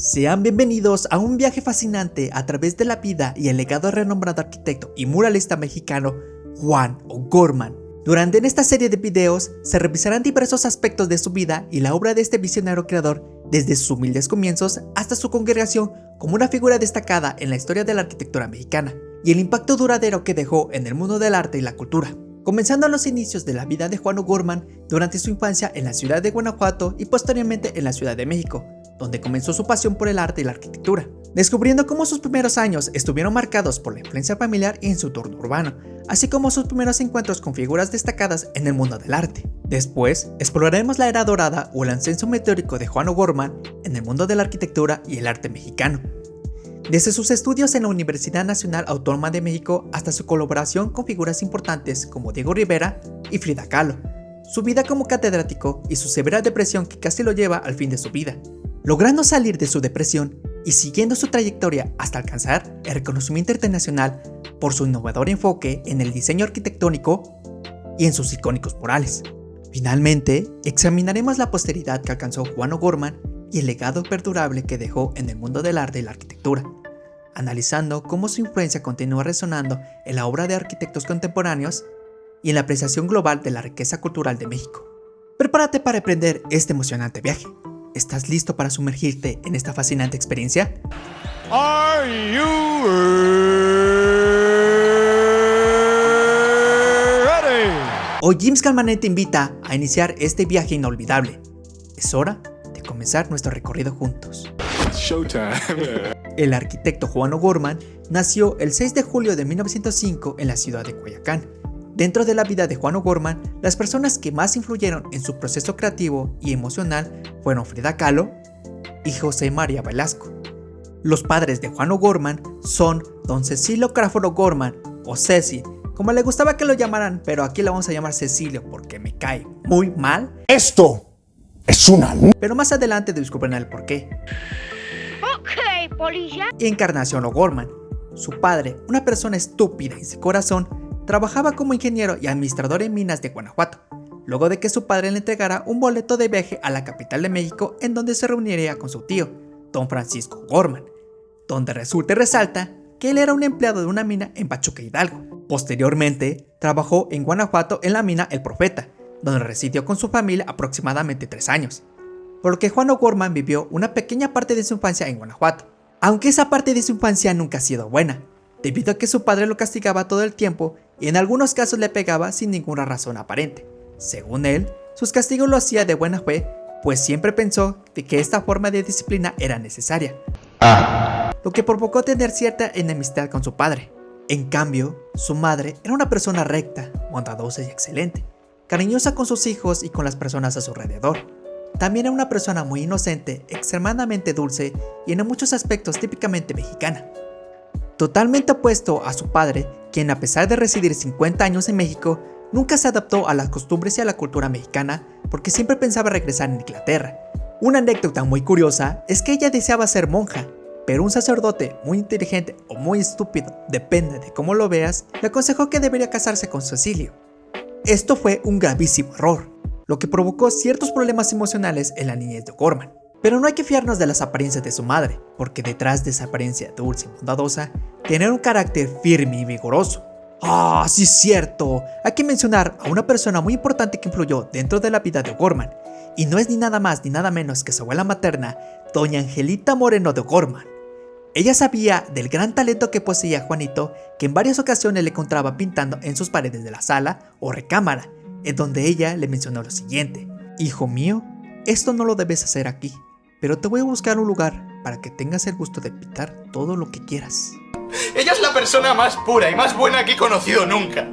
Sean bienvenidos a un viaje fascinante a través de la vida y el legado del renombrado arquitecto y muralista mexicano Juan O'Gorman. Durante esta serie de videos se revisarán diversos aspectos de su vida y la obra de este visionario creador, desde sus humildes comienzos hasta su congregación como una figura destacada en la historia de la arquitectura mexicana y el impacto duradero que dejó en el mundo del arte y la cultura. Comenzando a los inicios de la vida de Juan O'Gorman durante su infancia en la ciudad de Guanajuato y posteriormente en la Ciudad de México, donde comenzó su pasión por el arte y la arquitectura, descubriendo cómo sus primeros años estuvieron marcados por la influencia familiar y en su entorno urbano, así como sus primeros encuentros con figuras destacadas en el mundo del arte. Después, exploraremos la era dorada o el ascenso meteórico de Juan O'Gorman en el mundo de la arquitectura y el arte mexicano. Desde sus estudios en la Universidad Nacional Autónoma de México hasta su colaboración con figuras importantes como Diego Rivera y Frida Kahlo, su vida como catedrático y su severa depresión que casi lo lleva al fin de su vida, logrando salir de su depresión y siguiendo su trayectoria hasta alcanzar el reconocimiento internacional por su innovador enfoque en el diseño arquitectónico y en sus icónicos murales. Finalmente, examinaremos la posteridad que alcanzó Juan O'Gorman y el legado perdurable que dejó en el mundo del arte y la arquitectura, analizando cómo su influencia continúa resonando en la obra de arquitectos contemporáneos y en la apreciación global de la riqueza cultural de México. Prepárate para emprender este emocionante viaje. ¿Estás listo para sumergirte en esta fascinante experiencia? Are you ready? Hoy James Calmanet te invita a iniciar este viaje inolvidable. Es hora de comenzar nuestro recorrido juntos. Showtime. El arquitecto Juan O'Gorman nació el 6 de julio de 1905 en la ciudad de Coyoacán. Dentro de la vida de Juan O'Gorman, las personas que más influyeron en su proceso creativo y emocional fueron Frida Kahlo y José María Velasco. Los padres de Juan O'Gorman son Don Cecilio Crawford O'Gorman o Cecil, como le gustaba que lo llamaran, pero aquí le vamos a llamar Cecilio porque me cae muy mal. Esto es una... Pero más adelante descubrirán el porqué. Ok, polilla. Y Encarnación O'Gorman. Su padre, una persona estúpida y sin corazón, trabajaba como ingeniero y administrador en minas de Guanajuato, luego de que su padre le entregara un boleto de viaje a la capital de México en donde se reuniría con su tío, Don Francisco O'Gorman, donde resulta y resalta que él era un empleado de una mina en Pachuca, Hidalgo. Posteriormente, trabajó en Guanajuato en la mina El Profeta, donde residió con su familia aproximadamente 3 años, por lo que Juan O'Gorman vivió una pequeña parte de su infancia en Guanajuato, aunque esa parte de su infancia nunca ha sido buena, debido a que su padre lo castigaba todo el tiempo y en algunos casos le pegaba sin ninguna razón aparente. Según él, sus castigos lo hacía de buena fe, pues siempre pensó de que esta forma de disciplina era necesaria, lo que provocó tener cierta enemistad con su padre. En cambio, su madre era una persona recta, bondadosa y excelente, cariñosa con sus hijos y con las personas a su alrededor. También era una persona muy inocente, extremadamente dulce y en muchos aspectos típicamente mexicana. Totalmente opuesto a su padre, quien a pesar de residir 50 años en México, nunca se adaptó a las costumbres y a la cultura mexicana porque siempre pensaba regresar a Inglaterra. Una anécdota muy curiosa es que ella deseaba ser monja, pero un sacerdote muy inteligente o muy estúpido, depende de cómo lo veas, le aconsejó que debería casarse con Cecilio. Esto fue un gravísimo error, lo que provocó ciertos problemas emocionales en la niñez de O'Gorman. Pero no hay que fiarnos de las apariencias de su madre, porque detrás de esa apariencia dulce y bondadosa, tiene un carácter firme y vigoroso. ¡Ah, sí es cierto! Hay que mencionar a una persona muy importante que influyó dentro de la vida de O'Gorman, y no es ni nada más ni nada menos que su abuela materna, doña Angelita Moreno de O'Gorman. Ella sabía del gran talento que poseía Juanito, que en varias ocasiones le encontraba pintando en sus paredes de la sala o recámara, en donde ella le mencionó lo siguiente: hijo mío, esto no lo debes hacer aquí, pero te voy a buscar un lugar para que tengas el gusto de pintar todo lo que quieras. Ella es la persona más pura y más buena que he conocido nunca.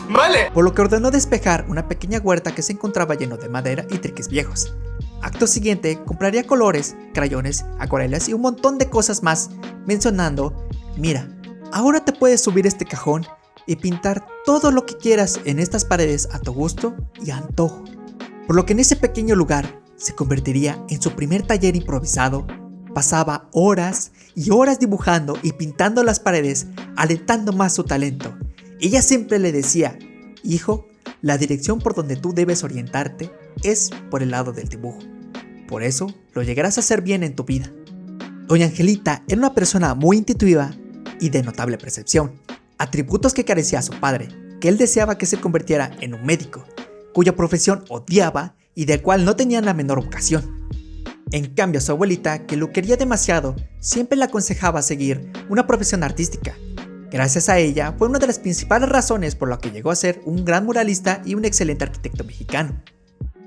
¿Vale? Por lo que ordenó despejar una pequeña huerta que se encontraba lleno de madera y triques viejos. Acto siguiente, compraría colores, crayones, acuarelas y un montón de cosas más, mencionando: mira, ahora te puedes subir este cajón y pintar todo lo que quieras en estas paredes a tu gusto y antojo. Por lo que en ese pequeño lugar se convertiría en su primer taller improvisado. Pasaba horas y horas dibujando y pintando las paredes, alentando más su talento. Ella siempre le decía: hijo, la dirección por donde tú debes orientarte es por el lado del dibujo. Por eso lo llegarás a hacer bien en tu vida. Doña Angelita era una persona muy intuitiva y de notable percepción, atributos que carecía su padre, que él deseaba que se convirtiera en un médico, cuya profesión odiaba y del cual no tenía la menor vocación. En cambio, su abuelita, que lo quería demasiado, siempre le aconsejaba seguir una profesión artística. Gracias a ella, fue una de las principales razones por la que llegó a ser un gran muralista y un excelente arquitecto mexicano.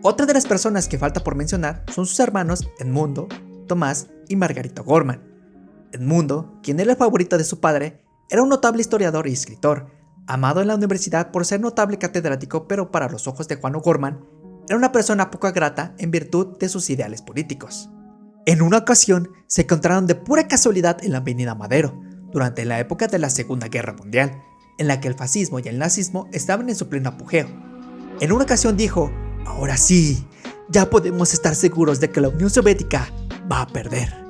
Otra de las personas que falta por mencionar son sus hermanos Edmundo, Tomás y Margarito Gorman. Edmundo, quien era el favorito de su padre, era un notable historiador y escritor, amado en la universidad por ser notable catedrático, pero para los ojos de Juan O'Gorman, era una persona poco grata en virtud de sus ideales políticos. En una ocasión, se encontraron de pura casualidad en la avenida Madero, durante la época de la Segunda Guerra Mundial, en la que el fascismo y el nazismo estaban en su pleno apogeo. En una ocasión dijo: "Ahora sí, ya podemos estar seguros de que la Unión Soviética va a perder".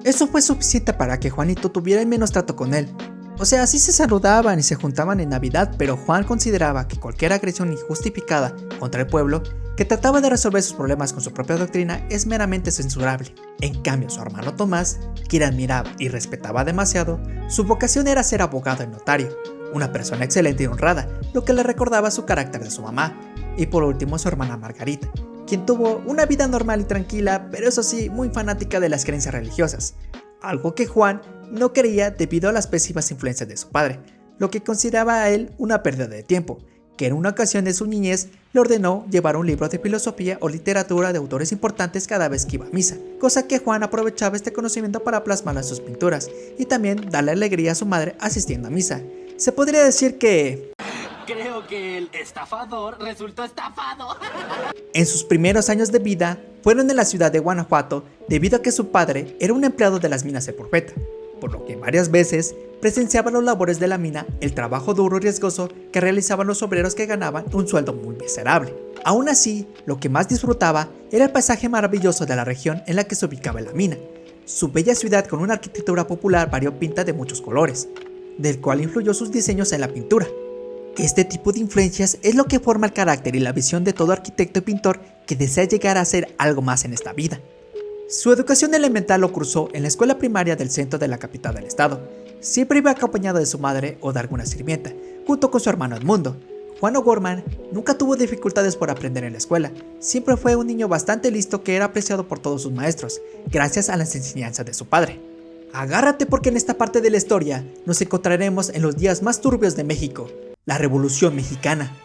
Eso fue suficiente para que Juanito tuviera el menos trato con él. O sea, sí se saludaban y se juntaban en Navidad, pero Juan consideraba que cualquier agresión injustificada contra el pueblo, que trataba de resolver sus problemas con su propia doctrina, es meramente censurable. En cambio, su hermano Tomás, quien admiraba y respetaba demasiado, su vocación era ser abogado y notario, una persona excelente y honrada, lo que le recordaba su carácter de su mamá. Y por último, su hermana Margarita, quien tuvo una vida normal y tranquila, pero eso sí, muy fanática de las creencias religiosas, algo que Juan no quería debido a las pésimas influencias de su padre, lo que consideraba a él una pérdida de tiempo, que en una ocasión de su niñez le ordenó llevar un libro de filosofía o literatura de autores importantes cada vez que iba a misa, cosa que Juan aprovechaba este conocimiento para plasmarlo en sus pinturas y también darle alegría a su madre asistiendo a misa. Se podría decir que... Creo que el estafador resultó estafado. En sus primeros años de vida fueron en la ciudad de Guanajuato debido a que su padre era un empleado de las minas de Porpeta, por lo que varias veces presenciaba los labores de la mina, el trabajo duro y riesgoso que realizaban los obreros que ganaban un sueldo muy miserable. Aún así, lo que más disfrutaba era el paisaje maravilloso de la región en la que se ubicaba la mina, su bella ciudad con una arquitectura popular variopinta de muchos colores, del cual influyó sus diseños en la pintura. Este tipo de influencias es lo que forma el carácter y la visión de todo arquitecto y pintor que desea llegar a ser algo más en esta vida. Su educación elemental lo cursó en la escuela primaria del centro de la capital del estado. Siempre iba acompañado de su madre o de alguna sirvienta, junto con su hermano Edmundo. Juan O'Gorman nunca tuvo dificultades por aprender en la escuela. Siempre fue un niño bastante listo que era apreciado por todos sus maestros, gracias a las enseñanzas de su padre. Agárrate porque en esta parte de la historia nos encontraremos en los días más turbios de México, la Revolución Mexicana.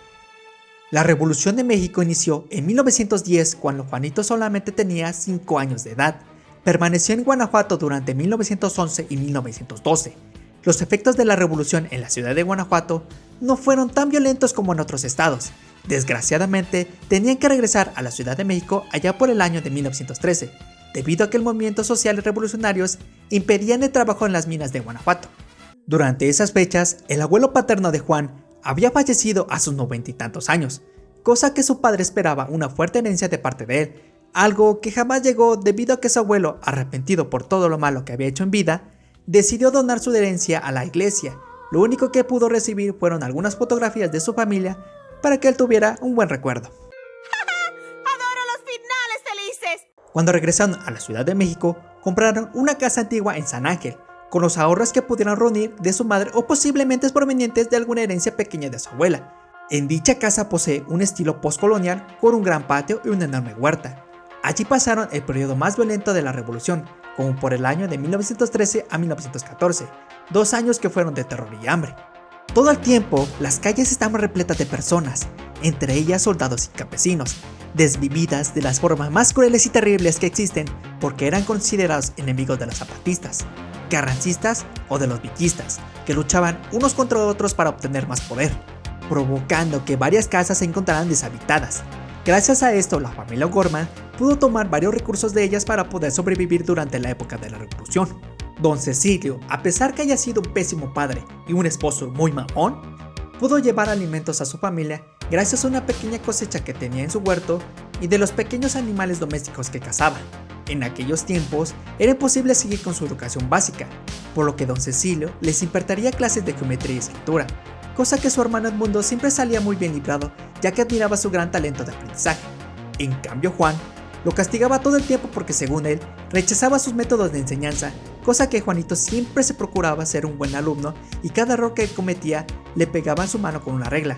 La Revolución de México inició en 1910 cuando Juanito solamente tenía 5 años de edad. Permaneció en Guanajuato durante 1911 y 1912. Los efectos de la revolución en la ciudad de Guanajuato no fueron tan violentos como en otros estados. Desgraciadamente, tenían que regresar a la Ciudad de México allá por el año de 1913, debido a que el movimiento social y revolucionarios impedían el trabajo en las minas de Guanajuato. Durante esas fechas, el abuelo paterno de Juan había fallecido a sus 90 y tantos años, cosa que su padre esperaba una fuerte herencia de parte de él, algo que jamás llegó debido a que su abuelo, arrepentido por todo lo malo que había hecho en vida, decidió donar su herencia a la iglesia. Lo único que pudo recibir fueron algunas fotografías de su familia para que él tuviera un buen recuerdo. ¡Adoro los finales felices! Cuando regresaron a la Ciudad de México, compraron una casa antigua en San Ángel, con los ahorros que pudieran reunir de su madre o posiblemente provenientes de alguna herencia pequeña de su abuela. En dicha casa posee un estilo postcolonial con un gran patio y una enorme huerta. Allí pasaron el periodo más violento de la revolución, como por el año de 1913 a 1914, 2 años que fueron de terror y hambre. Todo el tiempo, las calles estaban repletas de personas, entre ellas soldados y campesinos, desvividas de las formas más crueles y terribles que existen porque eran considerados enemigos de los zapatistas, carrancistas o de los villistas, que luchaban unos contra otros para obtener más poder, provocando que varias casas se encontraran deshabitadas. Gracias a esto, la familia O'Gorman pudo tomar varios recursos de ellas para poder sobrevivir durante la época de la revolución. Don Cecilio, a pesar que haya sido un pésimo padre y un esposo muy mamón, pudo llevar alimentos a su familia gracias a una pequeña cosecha que tenía en su huerto y de los pequeños animales domésticos que cazaba. En aquellos tiempos era imposible seguir con su educación básica, por lo que Don Cecilio les impartiría clases de geometría y escritura, cosa que su hermano Edmundo siempre salía muy bien librado, ya que admiraba su gran talento de aprendizaje. En cambio, Juan lo castigaba todo el tiempo porque, según él, rechazaba sus métodos de enseñanza, cosa que Juanito siempre se procuraba ser un buen alumno y cada error que cometía le pegaba en su mano con una regla.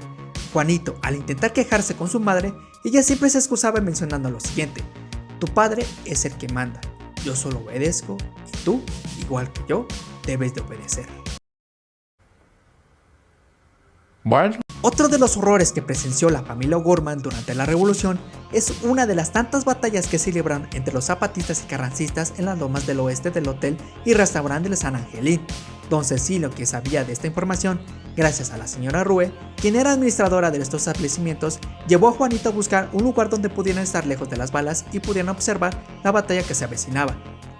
Juanito, al intentar quejarse con su madre, ella siempre se excusaba mencionando lo siguiente: tu padre es el que manda, yo solo obedezco y tú, igual que yo, debes de obedecer. Bueno. Otro de los horrores que presenció la familia O'Gorman durante la revolución es una de las tantas batallas que se libraron entre los zapatistas y carrancistas en las lomas del oeste del hotel y restaurante de San Angelín. Don Cecilio, que sabía de esta información, gracias a la señora Rue, quien era administradora de estos establecimientos, llevó a Juanito a buscar un lugar donde pudieran estar lejos de las balas y pudieran observar la batalla que se avecinaba.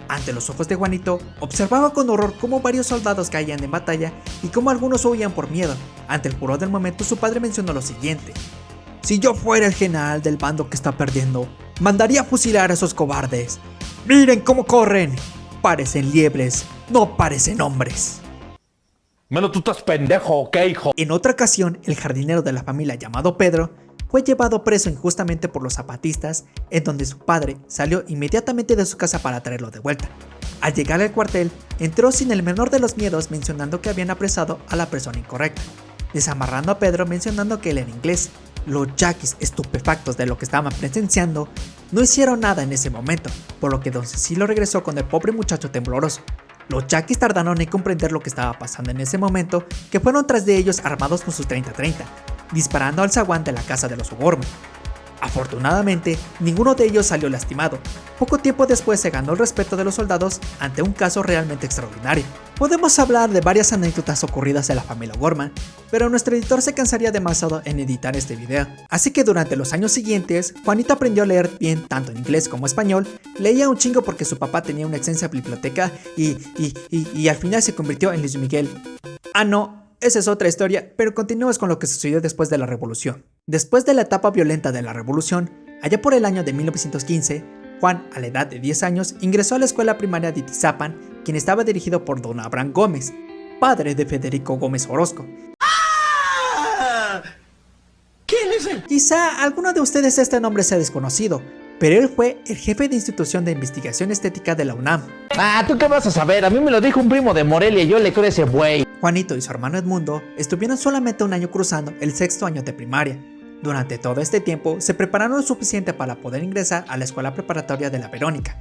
Ante los ojos de Juanito, observaba con horror cómo varios soldados caían en batalla y cómo algunos huían por miedo. Ante el furor del momento, su padre mencionó lo siguiente: si yo fuera el general del bando que está perdiendo, mandaría a fusilar a esos cobardes. ¡Miren cómo corren! Parecen liebres, no parecen hombres. Melo, tú estás pendejo, ¿ok, hijo? En otra ocasión, el jardinero de la familia llamado Pedro fue llevado preso injustamente por los zapatistas, en donde su padre salió inmediatamente de su casa para traerlo de vuelta. Al llegar al cuartel, entró sin el menor de los miedos mencionando que habían apresado a la persona incorrecta, desamarrando a Pedro mencionando que él era inglés. Los yaquis, estupefactos de lo que estaban presenciando, no hicieron nada en ese momento, por lo que don Cecilio regresó con el pobre muchacho tembloroso. Los yaquis tardaron en comprender lo que estaba pasando en ese momento, que fueron tras de ellos armados con sus 30-30, disparando al zaguán de la casa de los O'Gorman. Afortunadamente, ninguno de ellos salió lastimado. Poco tiempo después se ganó el respeto de los soldados ante un caso realmente extraordinario. Podemos hablar de varias anécdotas ocurridas en la familia O'Gorman, pero nuestro editor se cansaría demasiado en editar este video. Así que durante los años siguientes, Juanito aprendió a leer bien tanto en inglés como español, leía un chingo porque su papá tenía una extensa biblioteca y al final se convirtió en Luis Miguel. Ah no, esa es otra historia, pero continuemos con lo que sucedió después de la revolución. Después de la etapa violenta de la revolución, allá por el año de 1915, Juan, a la edad de 10 años, ingresó a la escuela primaria de Tizapan, quien estaba dirigido por don Abraham Gómez, padre de Federico Gómez Orozco. ¿Quién es él? Quizá alguno de ustedes este nombre sea desconocido, pero él fue el jefe de institución de investigación estética de la UNAM. Ah, ¿tú qué vas a saber? A mí me lo dijo un primo de Morelia y yo le creo a ese güey. Juanito y su hermano Edmundo estuvieron solamente un año cruzando el 6º año de primaria. Durante todo este tiempo se prepararon lo suficiente para poder ingresar a la escuela preparatoria de la Verónica.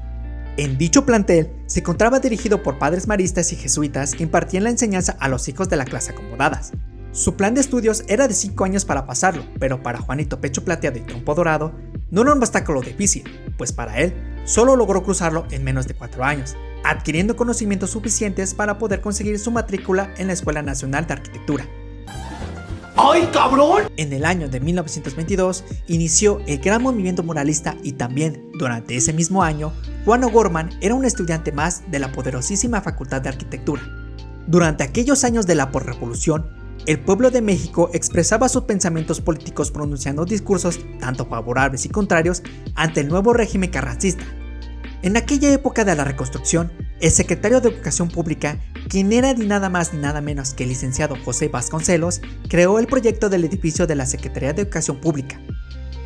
En dicho plantel se encontraba dirigido por padres maristas y jesuitas que impartían la enseñanza a los hijos de la clase acomodadas. Su plan de estudios era de 5 años para pasarlo, pero para Juanito Pecho Plateado y Trompo Dorado no era un obstáculo difícil, pues para él solo logró cruzarlo en menos de 4 años, adquiriendo conocimientos suficientes para poder conseguir su matrícula en la Escuela Nacional de Arquitectura. ¡Ay, cabrón! En el año de 1922 inició el gran movimiento muralista y también, durante ese mismo año, Juan O'Gorman era un estudiante más de la poderosísima Facultad de Arquitectura. Durante aquellos años de la posrevolución, el pueblo de México expresaba sus pensamientos políticos pronunciando discursos tanto favorables y contrarios ante el nuevo régimen carrancista. En aquella época de la reconstrucción, el secretario de Educación Pública, quien era ni nada más ni nada menos que el licenciado José Vasconcelos, creó el proyecto del edificio de la Secretaría de Educación Pública.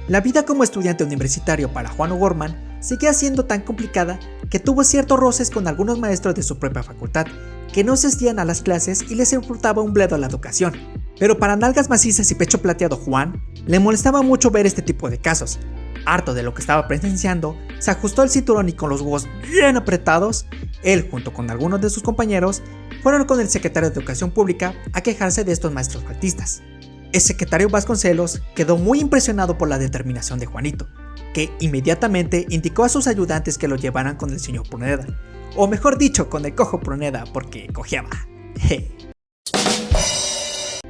La vida como estudiante universitario para Juan O'Gorman seguía siendo tan complicada que tuvo ciertos roces con algunos maestros de su propia facultad, que no asistían a las clases y les importaba un bledo a la educación. Pero para nalgas macizas y pecho plateado Juan, le molestaba mucho ver este tipo de casos. Harto de lo que estaba presenciando, se ajustó el cinturón y con los huevos bien apretados, él junto con algunos de sus compañeros fueron con el secretario de Educación Pública a quejarse de estos maestros faltistas. El secretario Vasconcelos quedó muy impresionado por la determinación de Juanito, que inmediatamente indicó a sus ayudantes que lo llevaran con el señor Pruneda, o mejor dicho, con el cojo Pruneda, porque cojeaba.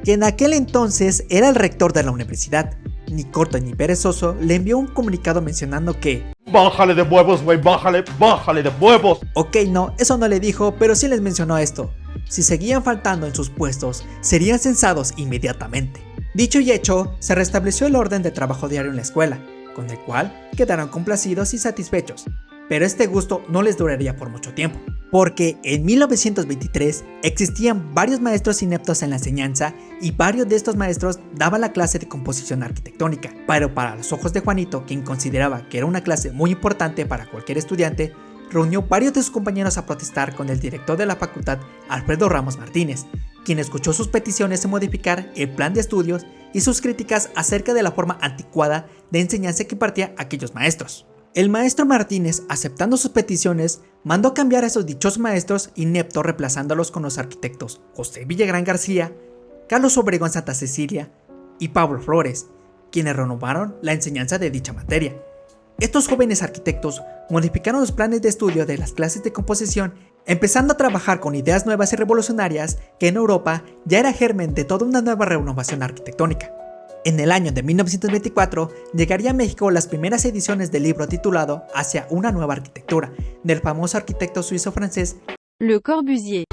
Que en aquel entonces era el rector de la universidad. Ni corto ni perezoso le envió un comunicado mencionando que Bájale de huevos, güey, bájale de huevos. ok, no, eso no le dijo, pero sí les mencionó esto. Si seguían faltando en sus puestos, serían censados inmediatamente. Dicho y hecho, se restableció el orden de trabajo diario en la escuela, con el cual quedaron complacidos y satisfechos. Pero este gusto no les duraría por mucho tiempo, Porque en 1923 existían varios maestros ineptos en la enseñanza y varios de estos maestros daban la clase de composición arquitectónica. Pero para los ojos de Juanito, quien consideraba que era una clase muy importante para cualquier estudiante, reunió varios de sus compañeros a protestar con el director de la facultad, Alfredo Ramos Martínez, quien escuchó sus peticiones de modificar el plan de estudios y sus críticas acerca de la forma anticuada de enseñanza que impartía aquellos maestros. El maestro Martínez, aceptando sus peticiones, mandó cambiar a esos dichosos maestros ineptos, reemplazándolos con los arquitectos José Villagrán García, Carlos Obregón Santa Cecilia y Pablo Flores, quienes renovaron la enseñanza de dicha materia. Estos jóvenes arquitectos modificaron los planes de estudio de las clases de composición, empezando a trabajar con ideas nuevas y revolucionarias que en Europa ya era germen de toda una nueva renovación arquitectónica. En el año de 1924 llegaría a México las primeras ediciones del libro titulado Hacia una nueva arquitectura, del famoso arquitecto suizo-francés Le Corbusier.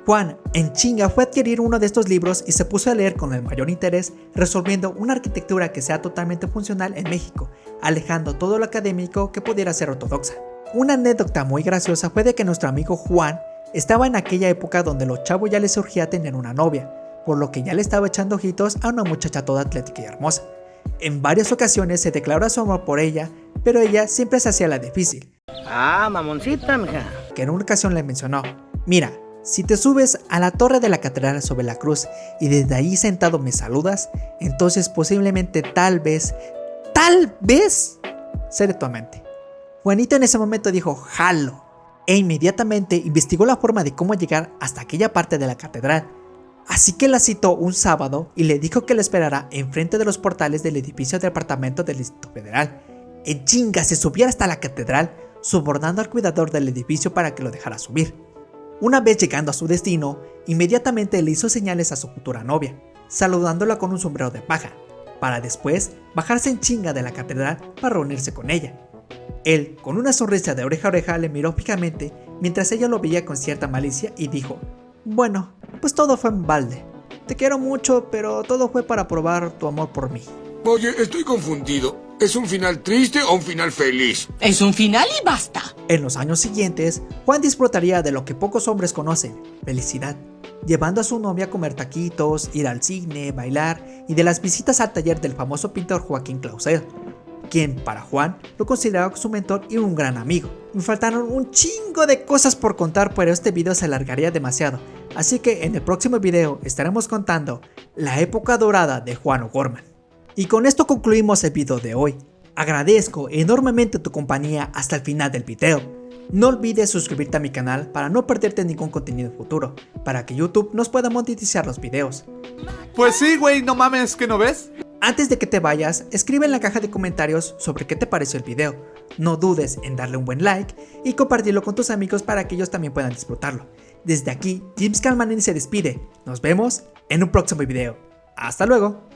Juan, en chinga, fue a adquirir uno de estos libros y se puso a leer con el mayor interés, resolviendo una arquitectura que sea totalmente funcional en México, alejando todo lo académico que pudiera ser ortodoxa. Una anécdota muy graciosa fue de que nuestro amigo Juan estaba en aquella época donde los chavos ya les surgía tener una novia, por lo que ya le estaba echando ojitos a una muchacha toda atlética y hermosa. En varias ocasiones se declaró su amor por ella, pero ella siempre se hacía la difícil. Ah, mamoncita, mija. Que en una ocasión le mencionó: mira, si te subes a la torre de la catedral sobre la cruz y desde ahí sentado me saludas, entonces posiblemente tal vez seré tu amante. Juanito en ese momento dijo jalo, e inmediatamente investigó la forma de cómo llegar hasta aquella parte de la catedral. Así que la citó un sábado y le dijo que la esperara enfrente de los portales del edificio de departamento del Distrito Federal. En chinga se subiera hasta la catedral, sobornando al cuidador del edificio para que lo dejara subir. Una vez llegando a su destino, inmediatamente le hizo señales a su futura novia, saludándola con un sombrero de paja, para después bajarse en chinga de la catedral para reunirse con ella. Él, con una sonrisa de oreja a oreja, le miró fijamente mientras ella lo veía con cierta malicia y dijo: bueno, pues todo fue en balde. Te quiero mucho, pero todo fue para probar tu amor por mí. Oye, estoy confundido. ¿Es un final triste o un final feliz? Es un final y basta. En los años siguientes, Juan disfrutaría de lo que pocos hombres conocen: felicidad, llevando a su novia a comer taquitos, ir al cine, bailar y de las visitas al taller del famoso pintor Joaquín Clausel, quien para Juan lo consideraba su mentor y un gran amigo. Me faltaron un chingo de cosas por contar, pero este video se alargaría demasiado, así que en el próximo video estaremos contando la época dorada de Juan O'Gorman. Y con esto concluimos el video de hoy. Agradezco enormemente tu compañía hasta el final del video. No olvides suscribirte a mi canal para no perderte ningún contenido futuro, para que YouTube nos pueda monetizar los videos. Pues sí, güey, no mames, ¿que no ves? Antes de que te vayas, escribe en la caja de comentarios sobre qué te pareció el video. No dudes en darle un buen like y compartirlo con tus amigos para que ellos también puedan disfrutarlo. Desde aquí, James Calmanin se despide. Nos vemos en un próximo video. ¡Hasta luego!